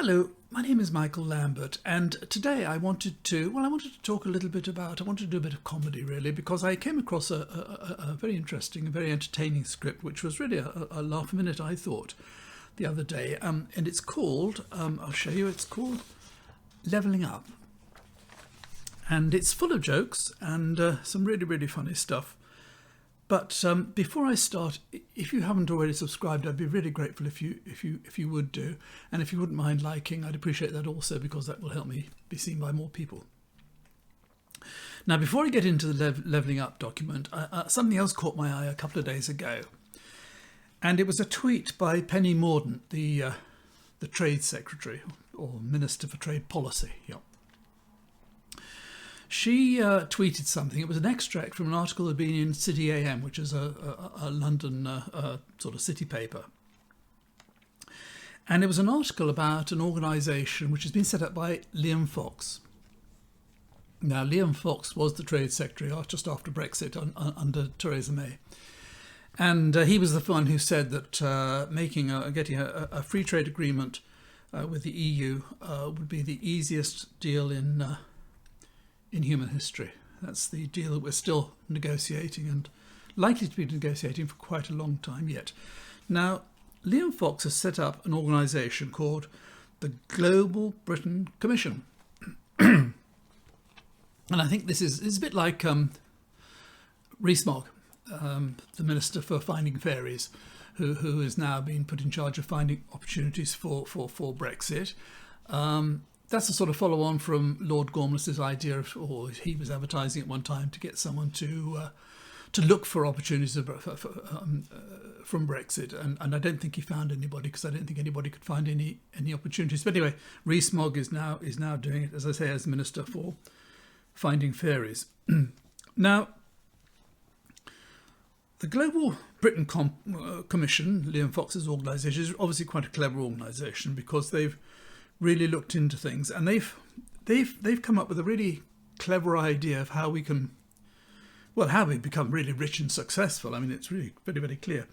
Hello, my name is Michael Lambert, and today I wanted to talk a little bit about, I wanted to do a bit of comedy really, because I came across a very interesting and very entertaining script, which was really a laugh a minute, I thought, the other day, and it's called, I'll show you, it's called Levelling Up. And it's full of jokes and some really, really funny stuff. But before I start, if you haven't already subscribed, I'd be really grateful if you would do, and if you wouldn't mind liking, I'd appreciate that also, because that will help me be seen by more people. Now, before I get into the levelling up document, something else caught my eye a couple of days ago, and it was a tweet by Penny Mordaunt, the Trade Secretary or Minister for Trade Policy. Yeah. She tweeted something. It was an extract from an article that had been in City AM, which is a London sort of city paper. And it was an article about an organisation which has been set up by Liam Fox. Now, Liam Fox was the Trade Secretary just after Brexit under Theresa May. And he was the one who said that getting a free trade agreement with the EU would be the easiest deal in human history. That's the deal that we're still negotiating and likely to be negotiating for quite a long time yet. Now, Liam Fox has set up an organisation called the Global Britain Commission. And I think this is a bit like Rees-Mogg, the Minister for Finding Fairies, who has now been put in charge of finding opportunities for Brexit. That's a sort of follow-on from Lord Gormless's idea of, or he was advertising at one time to get someone to look for opportunities from Brexit, and I don't think he found anybody, because I don't think anybody could find any opportunities. But anyway, Rees-Mogg is now doing it, as I say, as Minister for Finding Fairies. Now, the Global Britain Commission, Liam Fox's organisation, is obviously quite a clever organisation, because they've really looked into things, and they've come up with a really clever idea of how we become really rich and successful. I mean, it's really very, very clear.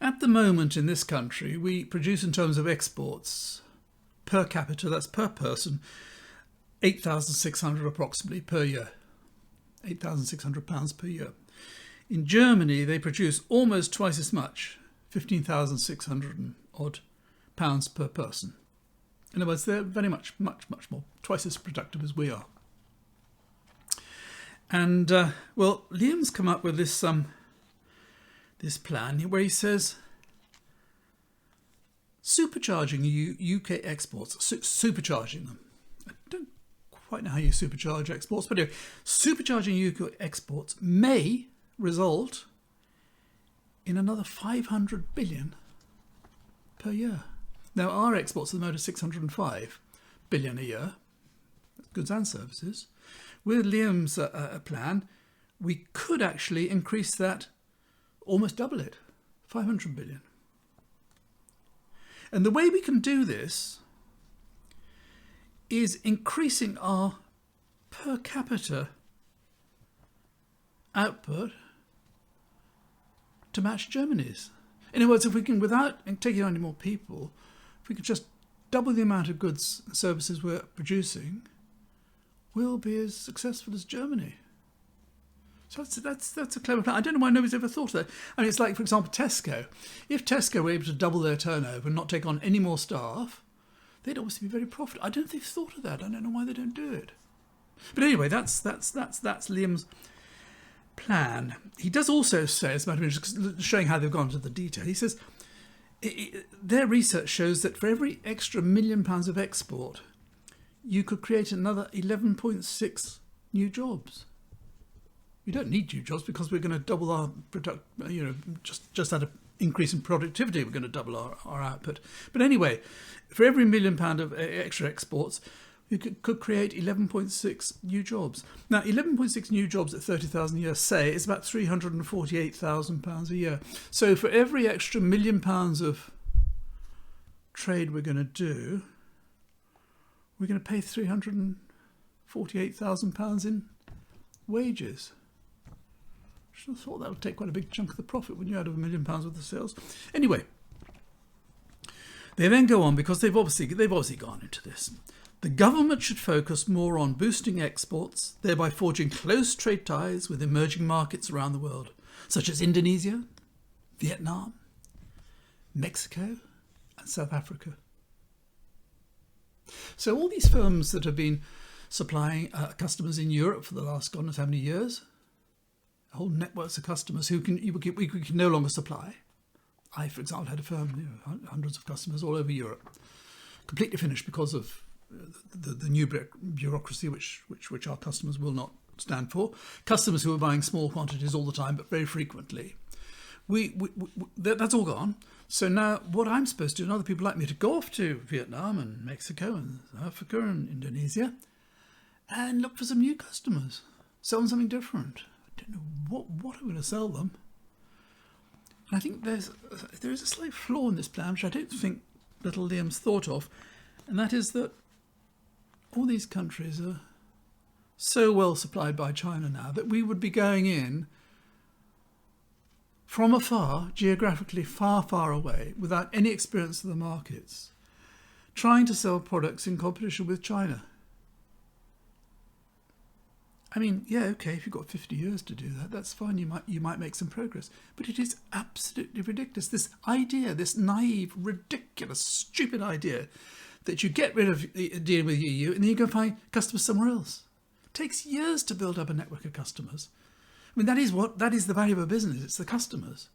At the moment in this country, we produce, in terms of exports per capita, that's per person, 8,600 approximately per year, £8,600 per year. In Germany, they produce almost twice as much, 15,600 and odd pounds per person. In other words, they're very much more, twice as productive as we are. And Liam's come up with this plan where he says supercharging UK exports, supercharging them. I don't quite know how you supercharge exports, but anyway, supercharging UK exports may result in another 500 billion per year. Now, our exports at the moment are 605 billion a year, goods and services. With Liam's plan, we could actually increase that, almost double it, 500 billion. And the way we can do this is increasing our per capita output to match Germany's. In other words, if we can, without taking on any more people, if we could just double the amount of goods and services we're producing, we'll be as successful as Germany. So that's a clever plan. I don't know why nobody's ever thought of that. I mean, it's like, for example, Tesco. If Tesco were able to double their turnover and not take on any more staff, they'd obviously be very profitable. I don't think they've thought of that. I don't know why they don't do it. But anyway, that's Liam's plan. He does also say, as a matter of interest, showing how they've gone into the detail, he says their research shows that for every extra £1 million of export, you could create another 11.6 new jobs. We don't need new jobs because we're going to double our just at an increase in productivity, we're going to double our output. But anyway, for every £1 million of extra exports, you could create 11.6 new jobs. Now, 11.6 new jobs at 30,000 a year, say, is about £348,000 a year. So for every extra £1 million of trade we're going to do, we're going to pay £348,000 in wages. I should have thought that would take quite a big chunk of the profit when you add £1 million worth of sales. Anyway, They then go on, because they've obviously gone into this. The government should focus more on boosting exports, thereby forging close trade ties with emerging markets around the world, such as Indonesia, Vietnam, Mexico, and South Africa. So all these firms that have been supplying customers in Europe for the last God knows how many years, whole networks of customers who we can no longer supply. I, for example, had a firm, hundreds of customers all over Europe, completely finished because of the new bureaucracy, which our customers will not stand for. Customers who are buying small quantities all the time, but very frequently. That's all gone. So now what I'm supposed to do, and other people like me, to go off to Vietnam and Mexico and South Africa and Indonesia and look for some new customers, sell them something different. I don't know what I'm going to sell them. And I think there is a slight flaw in this plan, which I don't think little Liam's thought of, and that is that all these countries are so well supplied by China now that we would be going in from afar, geographically far, far away, without any experience of the markets, trying to sell products in competition with China. I mean, yeah, okay, if you've got 50 years to do that, that's fine. You might make some progress. But it is absolutely ridiculous. This idea, this naive, ridiculous, stupid idea that you get rid of dealing with the EU and then you go find customers somewhere else. It takes years to build up a network of customers. I mean, that is the value of a business. It's the customers.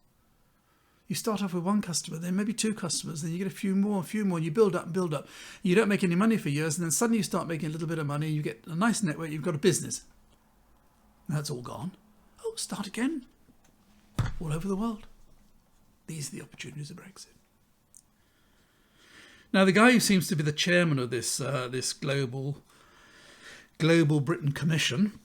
You start off with one customer, then maybe two customers, then you get a few more, and you build up and build up. You don't make any money for years, and then suddenly you start making a little bit of money, you get a nice network, you've got a business. That's all gone. Oh, start again. All over the world. These are the opportunities of Brexit. Now, the guy who seems to be the chairman of this global Britain Commission,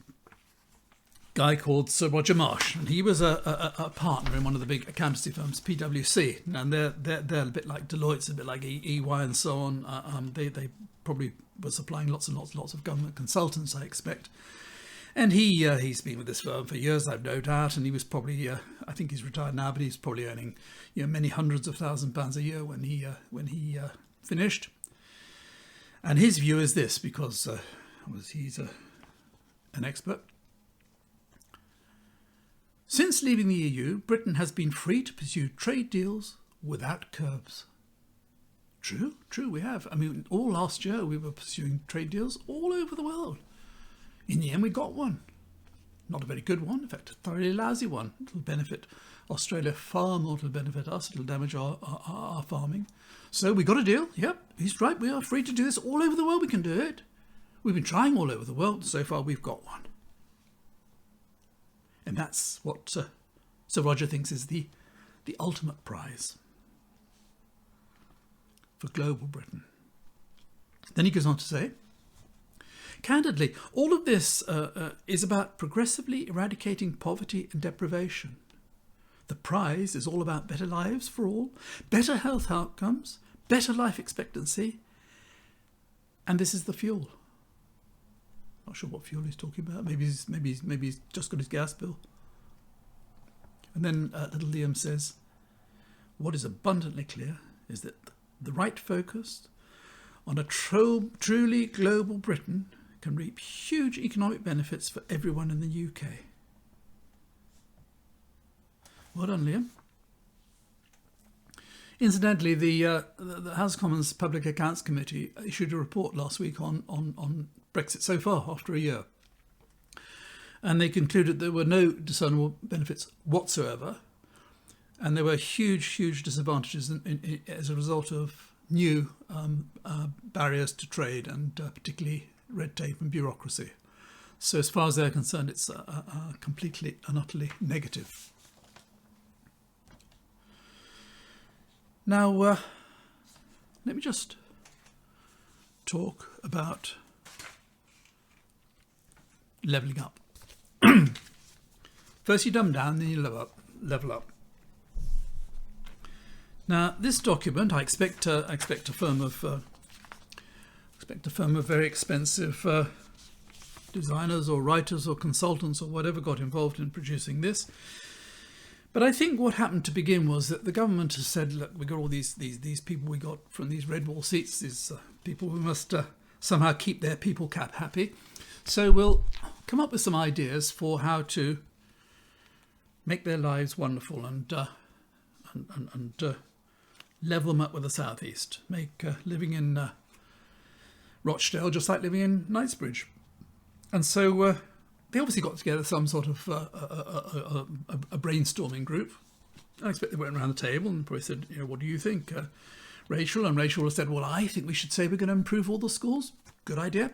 guy called Sir Roger Marsh, and he was a partner in one of the big accountancy firms, PwC, and they're a bit like Deloitte's, a bit like EY and so on. They probably were supplying lots and lots of government consultants, I expect. And he's been with this firm for years, I've no doubt, and he was probably I think he's retired now, but he's probably earning many hundreds of £1,000s a year when he finished. And his view is this, because he's an expert. Since leaving the EU, Britain has been free to pursue trade deals without curbs. True, we have. I mean, all last year we were pursuing trade deals all over the world. In the end, we got one. Not a very good one, in fact, a thoroughly lousy one. It'll benefit Australia far more than it'll benefit us. It'll damage our farming. So we got a deal. Yep, he's right. We are free to do this all over the world. We can do it. We've been trying all over the world. So far, we've got one. And that's what Sir Roger thinks is the ultimate prize for global Britain. Then he goes on to say, candidly, all of this is about progressively eradicating poverty and deprivation. The prize is all about better lives for all, better health outcomes, better life expectancy, and this is the fuel. Not sure what fuel he's talking about. Maybe he's just got his gas bill. And then little Liam says, what is abundantly clear is that the right focus on a truly global Britain can reap huge economic benefits for everyone in the UK. Well done, Liam. Incidentally, the House of Commons Public Accounts Committee issued a report last week on Brexit so far after a year. And they concluded there were no discernible benefits whatsoever. And there were huge disadvantages as a result of new barriers to trade and particularly red tape and bureaucracy. So as far as they're concerned, it's completely and utterly negative. Now, let me just talk about levelling up. First you dumb down, then you level up. Now, this document, I expect a firm of very expensive designers or writers or consultants or whatever got involved in producing this. But I think what happened to begin was that the government has said, look, we got all these people we got from these red wall seats, these people who must somehow keep their people cap happy. So we'll come up with some ideas for how to make their lives wonderful and level them up with the southeast. Make living in Rochdale just like living in Knightsbridge. And so they obviously got together some sort of a brainstorming group. I expect they went around the table and probably said, what do you think, Rachel? And Rachel said, well, I think we should say we're going to improve all the schools. Good idea.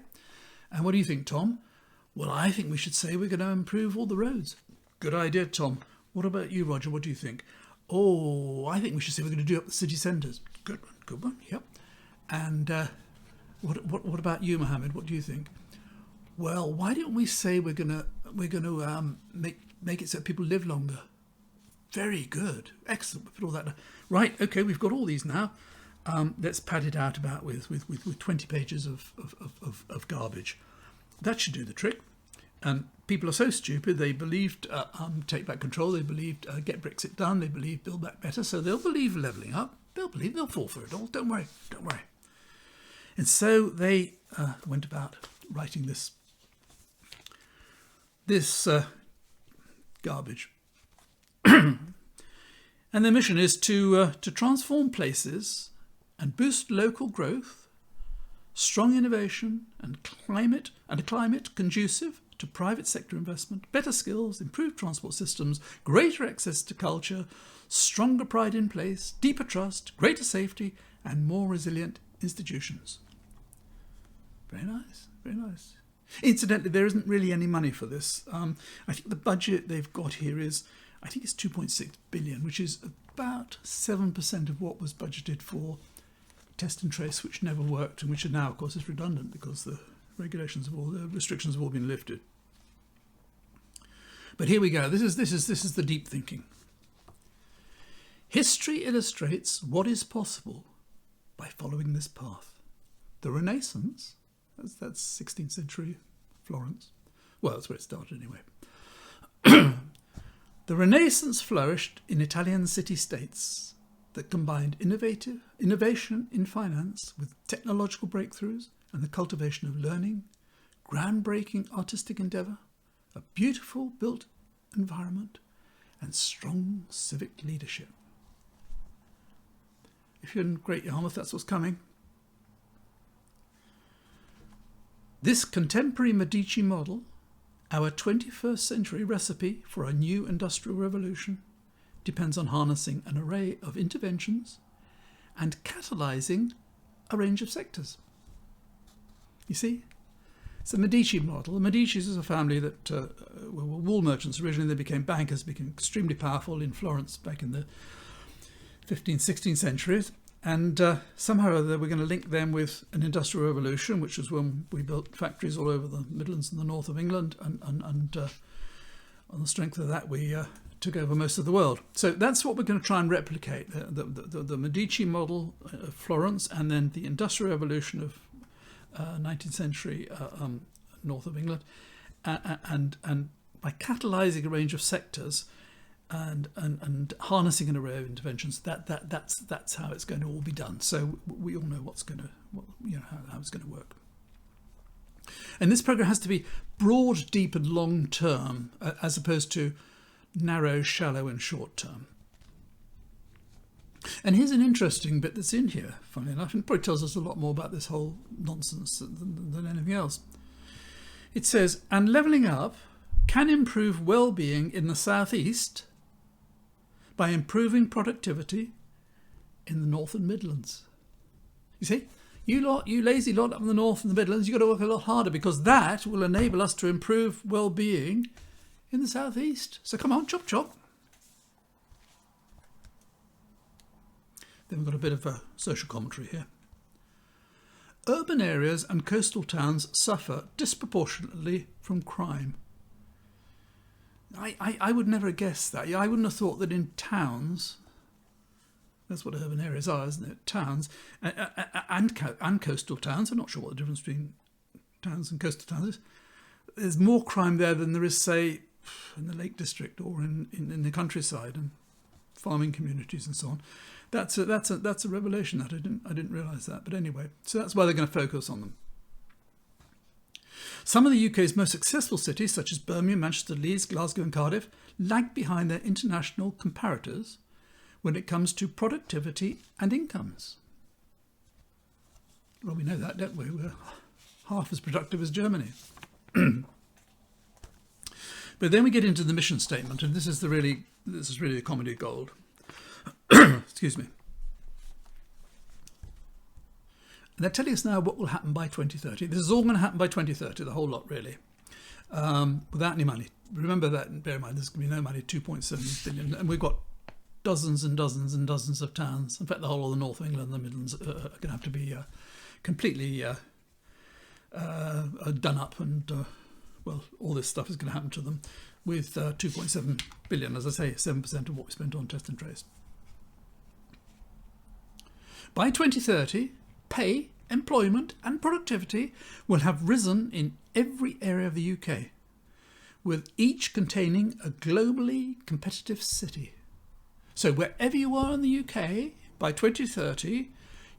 And what do you think, Tom? Well, I think we should say we're going to improve all the roads. Good idea, Tom. What about you, Roger? What do you think? Oh, I think we should say we're going to do up the city centres. Good one, yep. And what about you, Mohammed? What do you think? Well, why don't we say we're going to make it so people live longer? Very good, excellent. We put all that down. Right, okay, we've got all these now. Let's pad it out about with 20 pages of garbage. That should do the trick. And people are so stupid, they believed take back control, they believed get Brexit done, they believe build back better, so they'll believe levelling up, they'll fall for it all, don't worry. And so they went about writing this garbage. And their mission is to transform places and boost local growth, strong innovation and a climate conducive to private sector investment, better skills, improved transport systems, greater access to culture, stronger pride in place, deeper trust, greater safety, and more resilient institutions. Very nice, very nice. Incidentally, there isn't really any money for this. I think the budget they've got here is, I think it's 2.6 billion, which is about 7% of what was budgeted for test and trace, which never worked and which are now, of course, is redundant because the restrictions have all been lifted. But here we go. This is the deep thinking. History illustrates what is possible by following this path. The Renaissance, that's 16th century Florence. Well, that's where it started anyway. The Renaissance flourished in Italian city-states that combined innovation in finance with technological breakthroughs and the cultivation of learning, groundbreaking artistic endeavour, a beautiful built environment, and strong civic leadership. If you're in Great Yarmouth, that's what's coming. This contemporary Medici model, our 21st century recipe for a new industrial revolution, depends on harnessing an array of interventions and catalysing a range of sectors. You see, it's a Medici model. The Medicis is a family that were wool merchants originally. They became bankers, became extremely powerful in Florence back in the 15th, 16th centuries. And somehow or other, we're going to link them with an industrial revolution, which was when we built factories all over the Midlands and the north of England. And on the strength of that, we took over most of the world. So that's what we're going to try and replicate, the Medici model of Florence, and then the industrial revolution of 19th century north of England. And by catalysing a range of sectors, and harnessing an array of interventions, that's how it's going to all be done. So we all know how it's going to work. And this program has to be broad, deep, and long term, as opposed to narrow, shallow, and short term. And here's an interesting bit that's in here, funnily enough, and probably tells us a lot more about this whole nonsense than anything else. It says, and levelling up can improve well-being in the southeast by improving productivity in the North and Midlands. You see, you lazy lot up in the North and the Midlands, you've got to work a lot harder, because that will enable us to improve well-being in the southeast. So come on, chop chop. Then we've got a bit of a social commentary here. Urban areas and coastal towns suffer disproportionately from crime. I would never have guessed that. I wouldn't have thought that in towns, that's what urban areas are, isn't it? Towns and coastal towns. I'm not sure what the difference between towns and coastal towns is. There's more crime there than there is, say, in the Lake District or in the countryside and farming communities and so on. That's a revelation that I didn't realise that. But anyway, so that's why they're going to focus on them. Some of the UK's most successful cities, such as Birmingham, Manchester, Leeds, Glasgow and Cardiff, lag behind their international comparators when it comes to productivity and incomes. Well, we know that, don't we? We're half as productive as Germany. But then we get into the mission statement, and this is really the comedy gold. Excuse me. And they're telling us now what will happen by 2030. This is all going to happen by 2030, the whole lot, really, without any money. Remember that, and bear in mind, there's going to be no money, 2.7 billion. And we've got dozens and dozens and dozens of towns. In fact, the whole of the North of England and the Midlands are going to have to be completely done up. And, well, all this stuff is going to happen to them with 2.7 billion, as I say, 7% of what we spent on test and trace. By 2030, pay, employment and productivity will have risen in every area of the UK, with each containing a globally competitive city. So wherever you are in the UK, by 2030,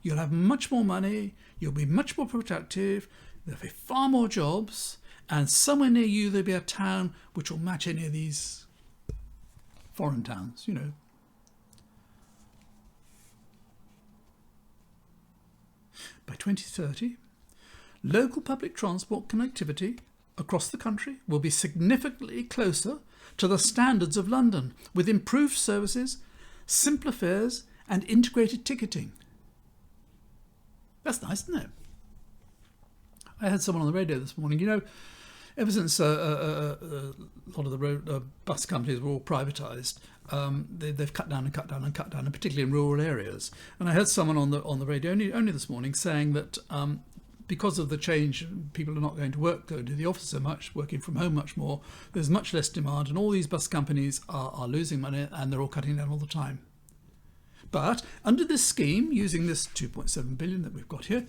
you'll have much more money, you'll be much more productive, there'll be far more jobs, and somewhere near you there'll be a town which will match any of these foreign towns, you know. By 2030, local public transport connectivity across the country will be significantly closer to the standards of London, with improved services, simpler fares and integrated ticketing. That's nice, isn't it? I had someone on the radio this morning, you know, ever since a lot of the bus companies were all privatised, they've cut down and cut down and cut down, and particularly in rural areas. And I heard someone on the radio only this morning saying that because of the change, people are not going to work, going to the office so much, working from home much more. There's much less demand, and all these bus companies are losing money, and they're all cutting down all the time. But under this scheme, using this 2.7 billion that we've got here,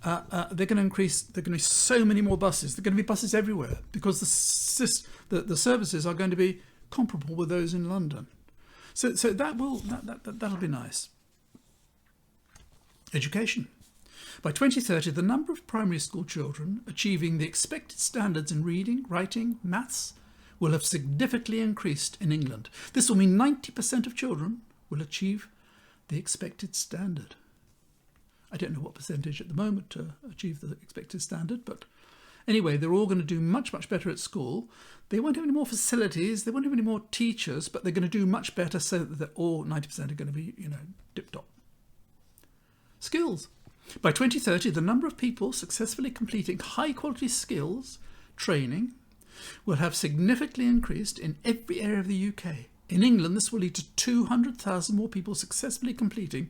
they're going to increase. There are going to be so many more buses. There are going to be buses everywhere because the services are going to be comparable with those in London. So that'll be nice. Education. By 2030, the number of primary school children achieving the expected standards in reading, writing, maths will have significantly increased in England. This will mean 90% of children will achieve the expected standard. I don't know what percentage at the moment to achieve the expected standard, but anyway, they're all going to do much, much better at school. They won't have any more facilities, they won't have any more teachers, but they're going to do much better so that all 90% are going to be, you know, tip-top. Skills. By 2030, the number of people successfully completing high-quality skills training will have significantly increased in every area of the UK. In England, this will lead to 200,000 more people successfully completing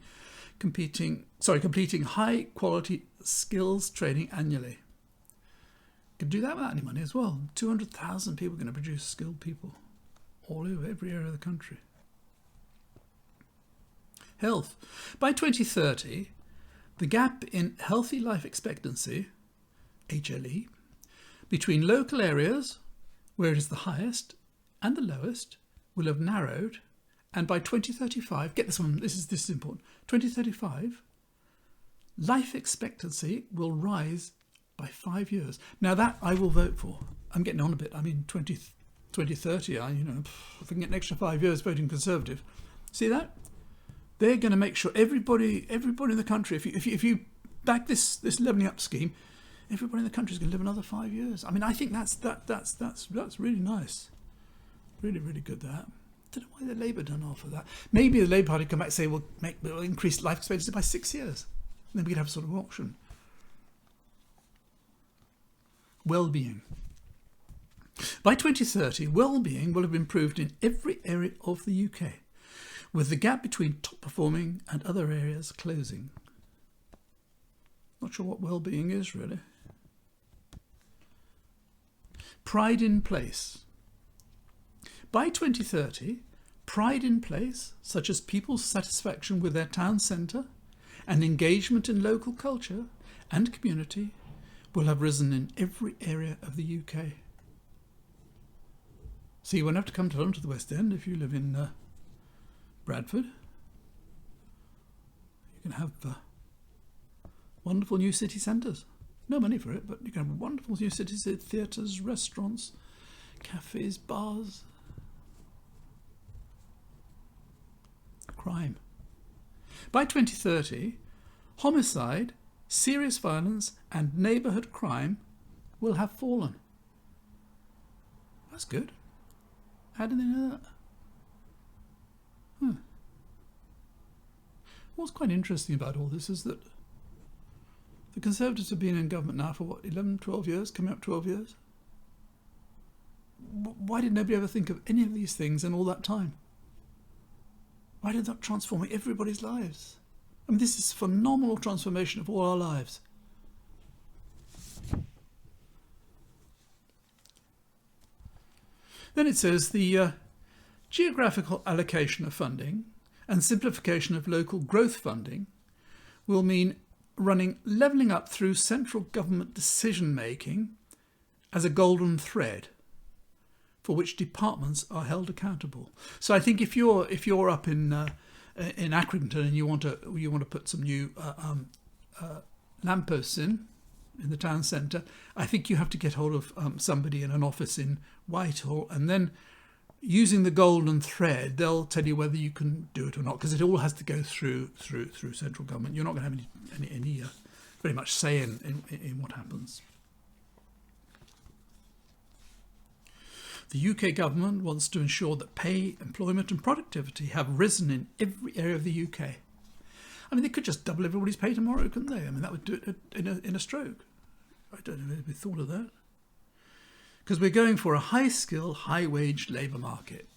high-quality skills training annually. Could do that without any money as well. 200,000 people are going to produce skilled people all over every area of the country. Health. By 2030, the gap in healthy life expectancy, HLE, between local areas, where it is the highest, and the lowest, will have narrowed, and by 2035, get this one, this is important, 2035, life expectancy will rise by 5 years. Now that I will vote for. I'm getting on a bit. I mean, 2030, if I can get an extra 5 years voting Conservative. See that? They're going to make sure everybody in the country, if you back this levelling up scheme, everybody in the country is going to live another 5 years. I mean, I think that's really nice. Really, really good, that. I don't know why the Labour don't offer that. Maybe the Labour Party come back and say, we'll increase life expectancy by 6 years. And then we could have a sort of auction. Well-being. By 2030, well-being will have improved in every area of the UK, with the gap between top performing and other areas closing. Not sure what well-being is, really. Pride in place. By 2030, pride in place, such as people's satisfaction with their town centre and engagement in local culture and community, will have risen in every area of the UK. So you won't have to come down to the West End if you live in Bradford. You can have wonderful new city centres. No money for it, but you can have wonderful new cities, theatres, restaurants, cafes, bars. Crime. By 2030, homicide, serious violence and neighbourhood crime will have fallen. That's good. How did they know that? What's quite interesting about all this is that the Conservatives have been in government now for, 11, 12 years, coming up 12 years? Why did nobody ever think of any of these things in all that time? Why did that transform everybody's lives? I mean, this is a phenomenal transformation of all our lives. Then it says the geographical allocation of funding and simplification of local growth funding will mean running levelling up through central government decision making as a golden thread for which departments are held accountable. So I think if you're up in Accrington and you want to put some new lampposts in the town centre, I think you have to get hold of somebody in an office in Whitehall, and then using the golden thread, they'll tell you whether you can do it or not, because it all has to go through central government. You're not going to have any very much say in what happens. The UK government wants to ensure that pay, employment and productivity have risen in every area of the UK. I mean, they could just double everybody's pay tomorrow, couldn't they? I mean, that would do it in a stroke. I don't know if we thought of that. Because we're going for a high-skill, high-wage labour market.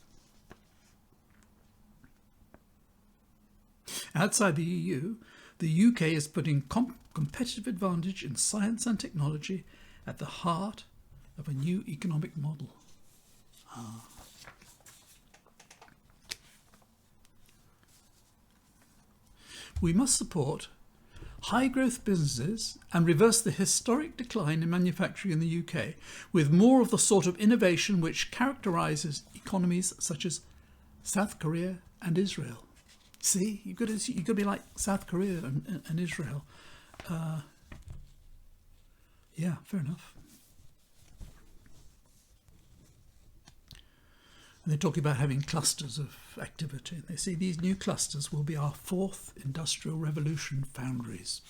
Outside the EU, the UK is putting competitive advantage in science and technology at the heart of a new economic model. We must support high-growth businesses and reverse the historic decline in manufacturing in the UK with more of the sort of innovation which characterises economies such as South Korea and Israel. See, you've got to be like South Korea and Israel. Yeah, fair enough. And they're talking about having clusters of activity. And they say these new clusters will be our fourth industrial revolution foundries.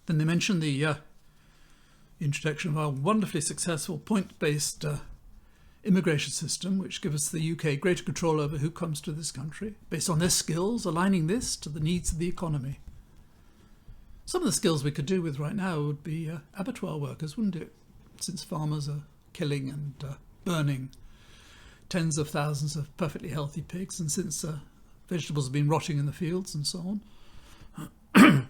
Then they mention the introduction of our wonderfully successful point-based immigration system, which gives us the UK greater control over who comes to this country, based on their skills, aligning this to the needs of the economy. Some of the skills we could do with right now would be abattoir workers, wouldn't it? Since farmers are killing and burning tens of thousands of perfectly healthy pigs, and since vegetables have been rotting in the fields and so on.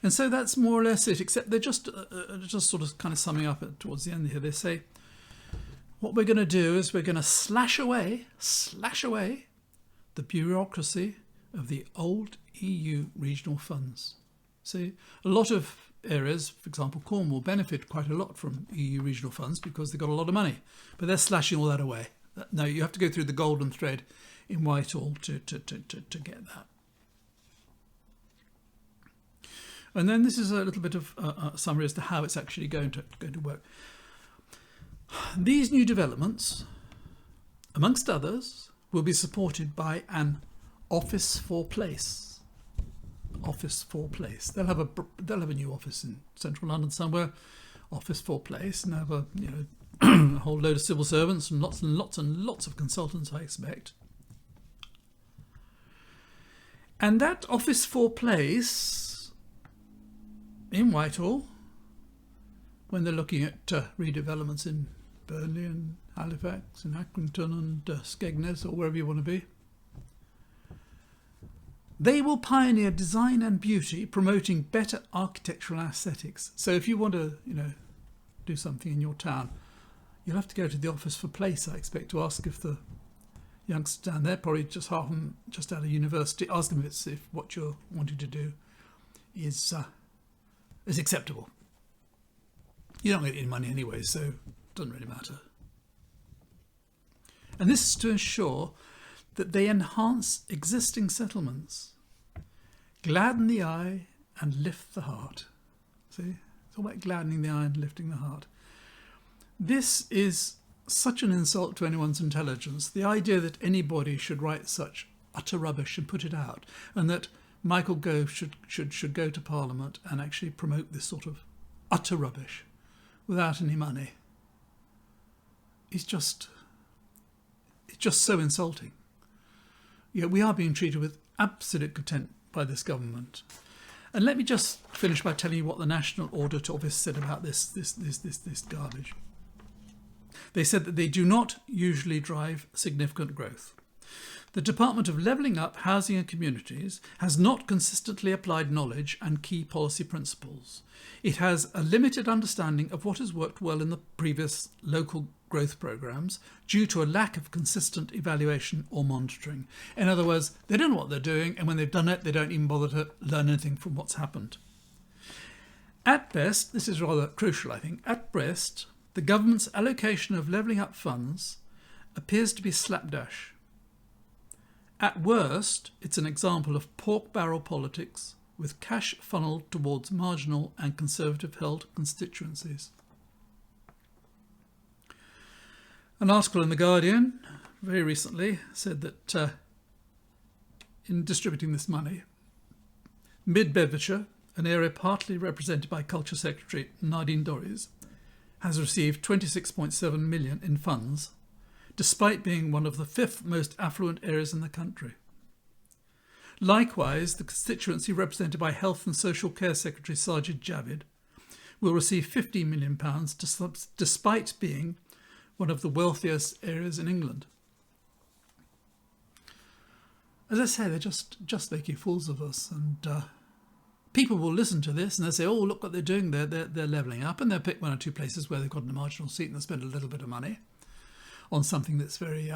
And so that's more or less it, except they're just sort of kind of summing up towards the end here. They say, what we're going to do is we're going to slash away the bureaucracy of the old EU regional funds. See, a lot of areas, for example, Cornwall, benefit quite a lot from EU regional funds because they've got a lot of money, but they're slashing all that away. No, you have to go through the golden thread in Whitehall to get that. And then this is a little bit of a summary as to how it's actually going to work. These new developments, amongst others, will be supported by an office for place. Office for place. They'll have a new office in central London somewhere. Office for place, and have a a whole load of civil servants and lots of consultants, I expect. And that office for place in Whitehall, when they're looking at redevelopments in Burnley and Halifax and Accrington and Skegness or wherever you want to be, they will pioneer design and beauty, promoting better architectural aesthetics. So if you want to, do something in your town, you'll have to go to the office for place, I expect, to ask if the youngsters down there, probably just half of them just out of university, ask them if what you're wanting to do is acceptable. You don't get any money anyway, so it doesn't really matter. And this is to ensure that they enhance existing settlements, gladden the eye and lift the heart. See, it's all about gladdening the eye and lifting the heart. This is such an insult to anyone's intelligence, the idea that anybody should write such utter rubbish and put it out, and that Michael Gove should go to Parliament and actually promote this sort of utter rubbish without any money. It's just so insulting. Yeah, we are being treated with absolute contempt by this government. And let me just finish by telling you what the National Audit Office said about this garbage. They said that they do not usually drive significant growth. The Department of Levelling Up Housing and Communities has not consistently applied knowledge and key policy principles. It has a limited understanding of what has worked well in the previous local growth programmes due to a lack of consistent evaluation or monitoring. In other words, they don't know what they're doing, and when they've done it, they don't even bother to learn anything from what's happened. At best, this is rather crucial, I think, at best, the government's allocation of levelling up funds appears to be slapdash. At worst, it's an example of pork barrel politics with cash funneled towards marginal and conservative-held constituencies. An article in The Guardian very recently said that in distributing this money, Mid-Bedfordshire, an area partly represented by Culture Secretary Nadine Dorries, has received 26.7 million in funds, despite being one of the 5th most affluent areas in the country. Likewise, the constituency represented by Health and Social Care Secretary Sajid Javid will receive £15 million despite being one of the wealthiest areas in England. As I say, they're just making fools of us, and people will listen to this and they'll say, oh, look what they're doing, they're levelling up, and they'll pick one or two places where they've got a marginal seat and they'll spend a little bit of money on something that's very,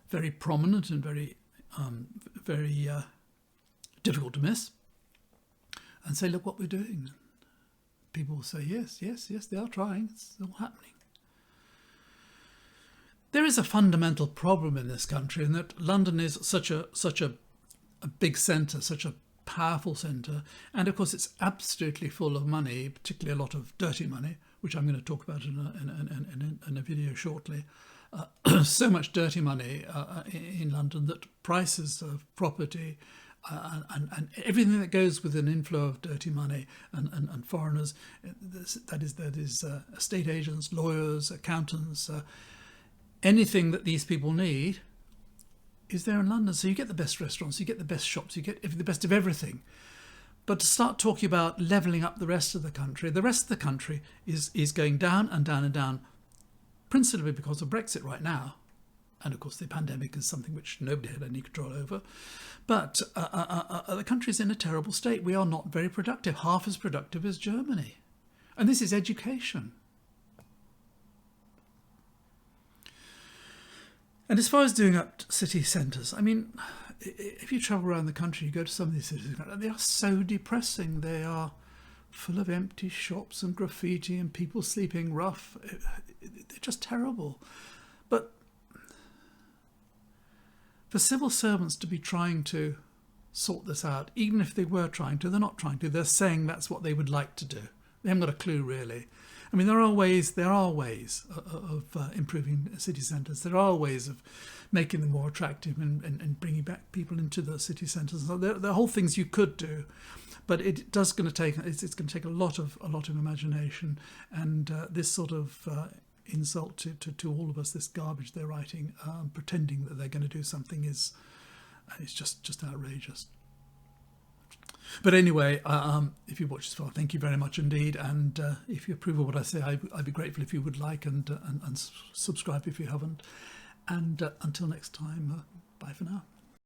very prominent and very difficult to miss, and say, look what we're doing. People will say, yes, they are trying. It's all happening. There is a fundamental problem in this country in that London is such a big centre, such a powerful centre, and of course it's absolutely full of money, particularly a lot of dirty money, which I'm going to talk about in a video shortly. So much dirty money in London that prices of property and everything that goes with an inflow of dirty money and foreigners, that is estate agents, lawyers, accountants, anything that these people need is there in London. So you get the best restaurants, you get the best shops, you get the best of everything. But to start talking about levelling up the rest of the country is going down and down and down, principally because of Brexit right now. And of course the pandemic is something which nobody had any control over. But the country's in a terrible state. We are not very productive, half as productive as Germany. And this is education. And as far as doing up city centres, I mean, if you travel around the country, you go to some of these cities, they are so depressing. They are full of empty shops and graffiti and people sleeping rough. They're just terrible. But for civil servants to be trying to sort this out, even if they were trying to, they're not trying to. They're saying that's what they would like to do. They haven't got a clue, really. I mean, there are ways of improving city centres. There are ways of making them more attractive and bringing back people into the city centres. So there are whole things you could do, but it's going to take a lot of imagination, and this sort of insult to all of us, this garbage they're writing, pretending that they're going to do something it's just outrageous. But anyway, if you watch this far, thank you very much indeed. And if you approve of what I say, I'd be grateful if you would like and subscribe if you haven't. And until next time, bye for now.